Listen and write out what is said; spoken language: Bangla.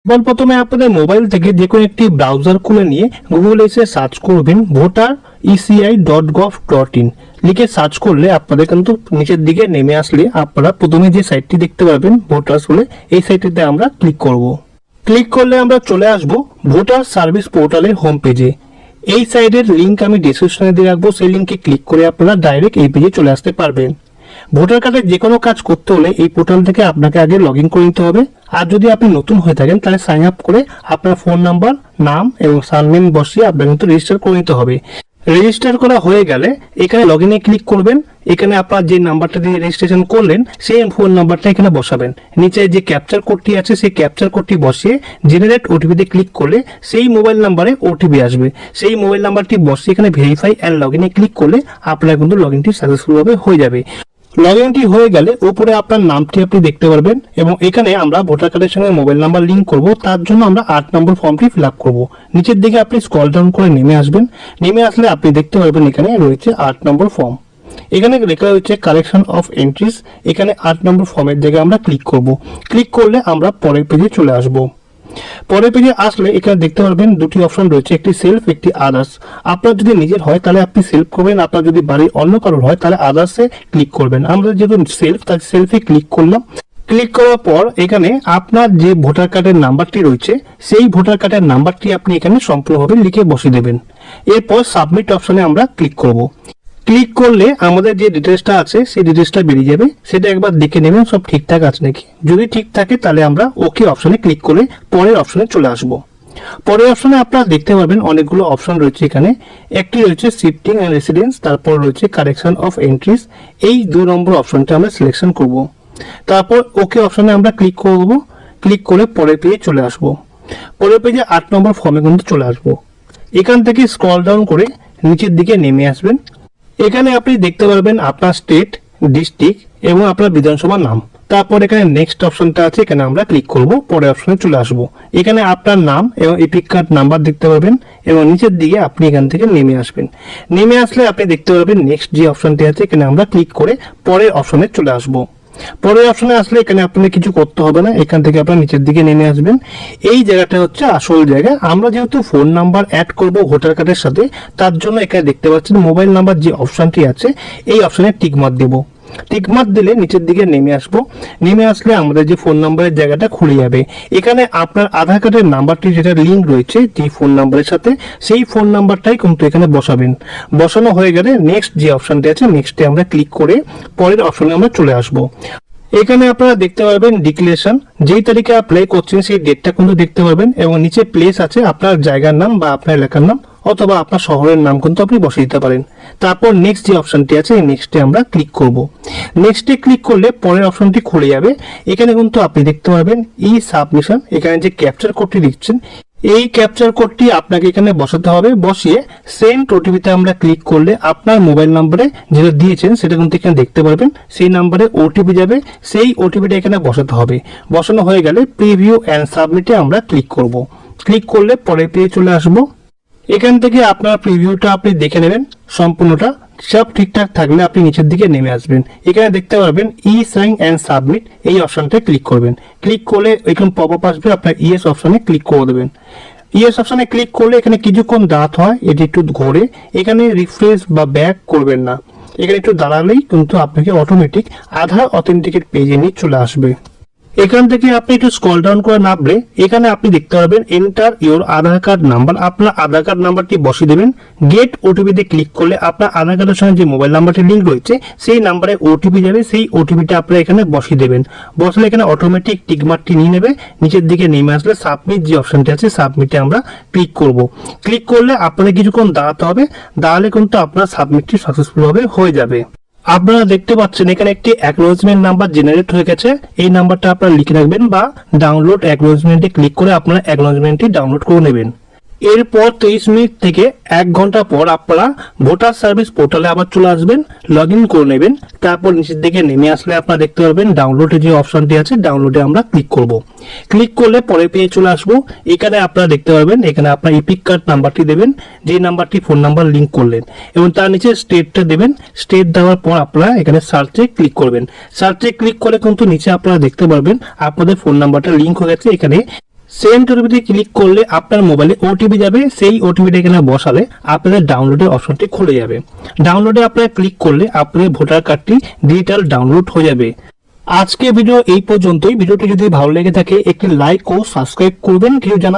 প্রথমে আপনাদের মোবাইল থেকে যে কোনো একটি ব্রাউজার খুলে নিয়ে গুগল এসে সার্চ করবেন voter.eci.gov.in লিখে সার্চ করলে আপনাদের কিন্তু নিচের দিকে নেমে আসলে আপনারা প্রথমে যে সাইটটি দেখতে পাবেন ভোটার্স বলে, এই সাইটটিতে আমরা ক্লিক করব। ক্লিক করলে আমরা চলে আসব ভোটার সার্ভিস পোর্টালের হোম পেজে। এই সাইটের লিঙ্ক আমি ডেসক্রিপশনে দিয়ে রাখবো, সেই লিঙ্কে ক্লিক করে আপনারা ডাইরেক্ট এই পেজে চলে আসতে পারবেন। ভোটার কার্ডের যে কোনো কাজ করতে হলে এই পোর্টাল থেকে আপনাকে আগে লগ ইন করে নিতে হবে। আর যদি আপনি নতুন হয়ে থাকেন তাহলে সাইন আপ করে আপনার ফোন নাম্বার, নাম এবং সারনেম বসিয়ে আপনাকে কিন্তু রেজিস্টার করে নিতে হবে। রেজিস্টার করা হয়ে গেলে এখানে লগ ইনে ক্লিক করবেন। এখানে আপনার যে নাম্বারটা দিয়ে রেজিস্ট্রেশন করলেন সেই ফোন নাম্বারটা এখানে বসাবেন। নিচে যে ক্যাপচার কোডটি আছে সেই ক্যাপচার কোডটি বসিয়ে জেনারেট ওটিপিতে ক্লিক করলে সেই মোবাইল নাম্বারে ওটিপি আসবে। সেই মোবাইল নাম্বারটি বসিয়ে এখানে ভেরিফাই অ্যান্ড লগ ইনে ক্লিক করলে আপনার কিন্তু লগ ইনটি সাকসেসফুলভাবে হয়ে যাবে। লগ ইনটি হয়ে গেলে উপরে আপনার নামটি আপনি দেখতে পারবেন এবং এখানে আমরা ভোটার কার্ডের সঙ্গে মোবাইল নাম্বার লিঙ্ক করব। তার জন্য আমরা 8 নম্বর ফর্মটি ফিল আপ করবো। নিচের দিকে আপনি স্ক্রল ডাউন করে নেমে আসবেন। নেমে আসলে আপনি দেখতে পারবেন এখানে রয়েছে 8 নম্বর ফর্ম। এখানে লেখা রয়েছে কারেকশন অফ এন্ট্রিজ। এখানে 8 নম্বর ফর্মের জায়গায় আমরা ক্লিক করব। ক্লিক করলে আমরা পরের পেজে চলে আসব। পরের পেজে আসলে এখানে দেখতে পারবেন দুটি অপশন রয়েছে, একটি সেলফ, একটি আদার্স। আপনার যদি নিজের হয় তাহলে আপনি সেলফ করবেন, আপনার যদি বাড়ির অন্য কারোর হয় তাহলে আদার্সে ক্লিক করবেন। আমরা যেহেতু সেলফ তাই সেলফে ক্লিক করলাম। ক্লিক করার পর এখানে আপনার যে ভোটার কার্ডের নাম্বারটি রয়েছে সেই ভোটার কার্ডের নাম্বারটি আপনি এখানে সম্পূর্ণভাবে লিখে বসিয়ে দেবেন। এরপর সাবমিট অপশনে আমরা ক্লিক করব। ক্লিক করলে আমাদের যে ডিটেলসটা আছে সেই ডিটেলসটা বেরিয়ে যাবে। সেটা একবার দেখে নেবেন সব ঠিকঠাক আছে নাকি। যদি ঠিক থাকে তাহলে আমরা ওকে অপশনে ক্লিক করে পরের অপশনে চলে আসব। পরের অপশনে আপনারা দেখতে পারবেন অনেকগুলো অপশন রয়েছে। এখানে একটি রয়েছে শিফটিং অ্যান্ড রেসিডেন্স, তারপর রয়েছে কারেকশন অফ এন্ট্রিজ। এই 2 নম্বর অপশনটা আমরা সিলেকশন করব। তারপর ওকে অপশনে আমরা ক্লিক করব। ক্লিক করে পরের পেজে চলে আসব। পরের পেজে 8 নম্বর ফর্মে কিন্তু চলে আসব। এখান থেকে স্ক্রল ডাউন করে নিচের দিকে নেমে আসবেন। এখানে আপনি দেখতে পারবেন আপনার স্টেট, ডিস্ট্রিক্ট এবং আপনার বিধানসভার নাম। তারপর এখানে নেক্সট অপশনটা আছে, এখানে আমরা ক্লিক করব। পরের অপশনে চলে আসব। এখানে আপনার নাম এবং এপিক কার্ড নাম্বার দেখতে পারবেন এবং নিচের দিকে আপনি এখান থেকে নেমে আসবেন। নেমে আসলে আপনি দেখতে পারবেন নেক্সট যে অপশনটি আছে এখানে আমরা ক্লিক করে পরের অপশনে চলে আসব। পরের অপশনে আসলে এখানে আপনাদের কিছু করতে হবে না, এখান থেকে আপনারা নিচের দিকে নেমে আসবেন। এই জায়গাটা হচ্ছে আসল জায়গা। আমরা যেহেতু ফোন নাম্বার অ্যাড করব ভোটার কার্ডের সাথে, তার জন্য এখানে দেখতে পাচ্ছেন মোবাইল নাম্বার যে অপশনটি আছে এই অপশনে টিকমার্ক দেব। টিকমার্ক দিলে নিচের দিকে নেমে আসবো। নেমে আসলে আমাদের যে ফোন নাম্বারের জায়গাটা খুলে যাবে। এখানে আপনার আধার কার্ডের নাম্বারটি যেটা লিঙ্ক রয়েছে যে ফোন নাম্বারের সাথে সেই ফোন নাম্বারটাই কিন্তু এখানে বসাবেন। বসানো হয়ে গেলে নেক্সট যে অপশনটি আছে নেক্সটে আমরা ক্লিক করে পরের অপশনে আমরা চলে আসব। এখানে আপনারা দেখতে পারবেন ডিক্লারেশন, যেই তারিখে অ্যাপ্লাই করছেন সেই ডেটটা কিন্তু দেখতে পারবেন এবং নিচে প্লেস আছে আপনার জায়গার নাম বা আপনার এলাকার নাম অথবা আপনার শহরের নাম কিন্তু আপনি বসিয়ে দিতে পারেন। তারপর নেক্সট যে অপশনটি আছে এই নেক্সটে আমরা ক্লিক করব। নেক্সটে ক্লিক করলে পরের অপশনটি খুলে যাবে। এখানে কিন্তু আপনি দেখতে পারবেন ই সাবমিশন। এখানে যে ক্যাপচার কোডটি দিচ্ছেন এই ক্যাপচার কোডটি আপনাকে এখানে বসাতে হবে। বসিয়ে সেন্ড ওটিপিতে আমরা ক্লিক করলে আপনার মোবাইল নাম্বারে যেটা দিয়েছেন সেটা কিন্তু এখানে দেখতে পারবেন। সেই নাম্বারে ওটিপি যাবে, সেই ওটিপিটা এখানে বসাতে হবে। বসানো হয়ে গেলে প্রিভিউ অ্যান্ড সাবমিটে আমরা ক্লিক করব। ক্লিক করলে পরে পেয়ে চলে আসবো। এখান থেকে আপনার প্রিভিউটা আপনি দেখে নেবেন সম্পূর্ণটা। সব ঠিকঠাক থাকলে আপনি নিচের দিকে নেমে আসবেন। এখানে দেখতে পারবেন ই সাইন অ্যান্ড সাবমিট, এই অপশনটা ক্লিক করবেন। ক্লিক করলে এখানে পপ আপ আসবে, আপনার ইয়েস অপশনে ক্লিক করে দেবেন। ইয়েস অপশনে ক্লিক করলে এখানে কিছুক্ষণ দাঁড়াতে হয়, এটি একটু ঘোরে। এখানে রিফ্রেশ বা ব্যাক করবেন না, এখানে একটু দাঁড়ালেই কিন্তু আপনাকে অটোমেটিক আধার অথেন্টিকেট পেজে নিয়ে চলে আসবে। এখান থেকে আপনি একটু স্ক্রল ডাউন করে নামলে এখানে আপনি দেখতে পারবেন enter your Aadhaar card number. আপনার আধার কার্ড নাম্বারটি বসিয়ে দেবেন। গেট ওটিপিতে ক্লিক করলে আপনার আধার কার্ডের সঙ্গে যে মোবাইল নাম্বারটি লিঙ্ক রয়েছে সেই নাম্বারে ওটিপি যাবে। সেই ওটিপিটা আপনারা এখানে বসিয়ে দেবেন। বসলে এখানে অটোমেটিক টিকমার্কটি নিয়ে নেবে। নিচের দিকে নেমে আসলে সাবমিট যে অপশনটি আছে সাবমিটে আমরা ক্লিক করব। ক্লিক করলে আপনাদের কিছুক্ষণ দাঁড়াতে হবে, দাঁড়ালে কিন্তু আপনার সাবমিটটি সাকসেসফুলভাবে হয়ে যাবে। আপনারা দেখতে পাচ্ছেন এখানে একটি অ্যাকনোলেজমেন্ট নাম্বার জেনারেট হয়ে গেছে। এই নাম্বারটা আপনারা লিখে রাখবেন বা ডাউনলোড অ্যাকনোলেজমেন্টে ক্লিক করে আপনারা অ্যাকনোলেজমেন্টটি ডাউনলোড করে নেবেন। এরপর 30 মিনিট থেকে 1 ঘন্টা পর আপনারা ভোটার সার্ভিস পোর্টালে আবার চলে আসবেন, লগ ইন করে নেবেন। তারপর নিচের দিকে নেমে আসলে আপনারা দেখতে পারবেন ডাউনলোডে যে অপশনটি আছে ডাউনলোডে আমরা ক্লিক করব। ক্লিক করলে পরে পেয়ে চলে আসবো। এখানে আপনারা দেখতে পারবেন এখানে আপনার ইপিক কার্ড নাম্বারটি দেবেন, যে নাম্বারটি ফোন নাম্বার লিঙ্ক করলেন এবং তার নিচে স্টেটটা দেবেন। স্টেট দেওয়ার পর আপনারা এখানে সার্চে ক্লিক করবেন। সার্চে ক্লিক করে কিন্তু নিচে আপনারা দেখতে পারবেন আপনাদের ফোন নাম্বারটা লিঙ্ক হয়ে গেছে। এখানে সেন্ড ওটিপিতে ক্লিক করলে আপনার মোবাইলে ওটিপি যাবে, সেই ওটিপিটা এখানে বসালে আপনাদের ডাউনলোডের অপশনটি খুলে যাবে। ডাউনলোডে আপনারা ক্লিক করলে আপনাদের ভোটার কার্ডটি ডিজিটাল ডাউনলোড হয়ে যাবে। আজকে ভিডিও এই পর্যন্তই। ভিডিওটি যদি ভালো লেগে থাকে একটি লাইক ও সাবস্ক্রাইব করবেন। কিছু জানা